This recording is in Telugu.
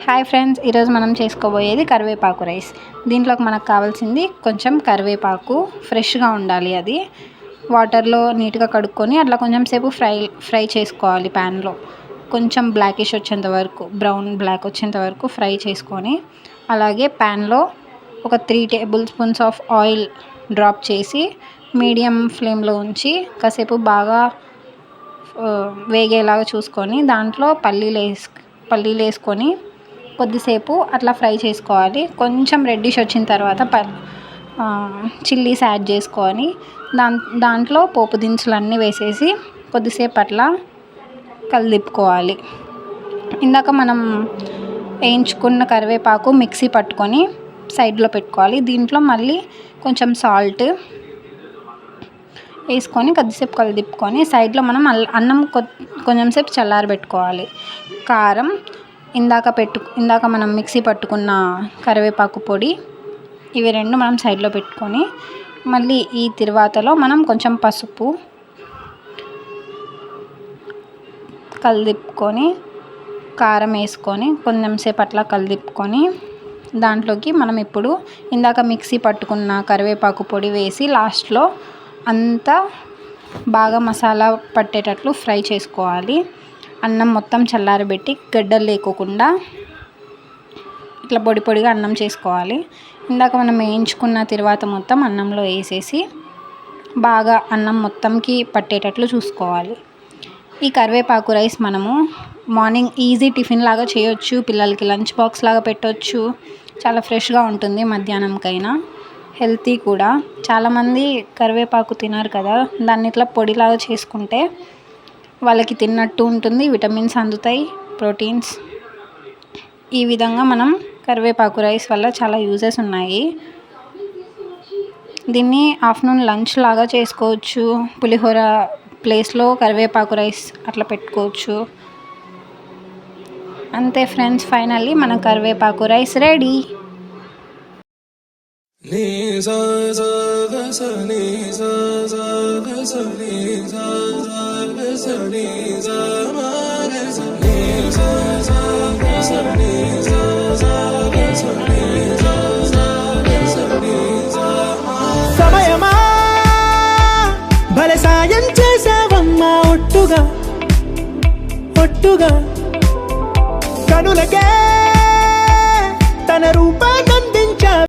హాయ్ ఫ్రెండ్స్, ఈరోజు మనం చేసుకోబోయేది కరివేపాకు రైస్. దీంట్లోకి మనకు కావాల్సింది కొంచెం కరివేపాకు, ఫ్రెష్గా ఉండాలి. అది వాటర్లో నీట్గా కడుక్కొని అట్లా కొంచెం సేపు ఫ్రై చేసుకోవాలి. ప్యాన్లో కొంచెం బ్లాకిష్ వచ్చేంత వరకు, బ్రౌన్ బ్లాక్ వచ్చేంత వరకు ఫ్రై చేసుకొని, అలాగే ప్యాన్లో ఒక 3 table spoons of oil drop చేసి మీడియం ఫ్లేమ్లో ఉంచి కాసేపు బాగా వేగేలాగా చూసుకొని దాంట్లో పల్లీలు వేసుకొని కొద్దిసేపు అట్లా ఫ్రై చేసుకోవాలి. కొంచెం రెడ్డిష్ వచ్చిన తర్వాత చిల్లీస్ యాడ్ చేసుకొని దాంట్లో పోపు దినుసులు అన్నీ వేసేసి కొద్దిసేపు అట్లా కలిదిప్పుకోవాలి. ఇందాక మనం వేయించుకున్న కరివేపాకు మిక్సీ పట్టుకొని సైడ్లో పెట్టుకోవాలి. దీంట్లో మళ్ళీ కొంచెం సాల్ట్ వేసుకొని కొద్దిసేపు కలిదిప్పుకొని సైడ్లో మనం అన్నం కొంచెం సేపు చల్లారబెట్టుకోవాలి. కారం, ఇందాక మనం మిక్సీ పట్టుకున్న కరివేపాకు పొడి, ఇవి రెండు మనం సైడ్లో పెట్టుకొని మళ్ళీ ఈ తిరువాతలో మనం కొంచెం పసుపు కలిదిప్పుకొని కారం వేసుకొని కొంచెం సేపు అట్లా కలిదిప్పుకొని దాంట్లోకి మనం ఇప్పుడు ఇందాక మిక్సీ పట్టుకున్న కరివేపాకు పొడి వేసి లాస్ట్లో అంతా బాగా మసాలా పట్టేటట్లు ఫ్రై చేసుకోవాలి. అన్నం మొత్తం చల్లారబెట్టి గడ్డలు లేకోకుండా ఇట్లా పొడి పొడిగా అన్నం చేసుకోవాలి. ఇందాక మనం వేయించుకున్న తర్వాత మొత్తం అన్నంలో వేసేసి బాగా అన్నం మొత్తంకి పట్టేటట్లు చూసుకోవాలి. ఈ కరివేపాకు రైస్ మనము మార్నింగ్ ఈజీ టిఫిన్ లాగా చేయొచ్చు, పిల్లలకి లంచ్ బాక్స్ లాగా పెట్టవచ్చు. చాలా ఫ్రెష్గా ఉంటుంది. మధ్యాహ్నంకైనా హెల్తీ కూడా. చాలామంది కరివేపాకు తినరు కదా, దాన్ని ఇట్లా పొడిలాగా చేసుకుంటే వాళ్ళకి తిన్నట్టు ఉంటుంది, విటమిన్స్ అందుతాయి, ప్రోటీన్స్. ఈ విధంగా మనం కరివేపాకు రైస్ వల్ల చాలా యూజెస్ ఉన్నాయి. దీన్ని ఆఫ్టర్నూన్ లంచ్ లాగా చేసుకోవచ్చు. పులిహోర ప్లేస్లో కరివేపాకు రైస్ అట్లా పెట్టుకోవచ్చు. అంతే ఫ్రెండ్స్, ఫైనల్లీ మన కరివేపాకు రైస్ రెడీ. సమయమా భలే సాయం చేసావమ్మా, ఒట్టుగా కనులకే తన రూపం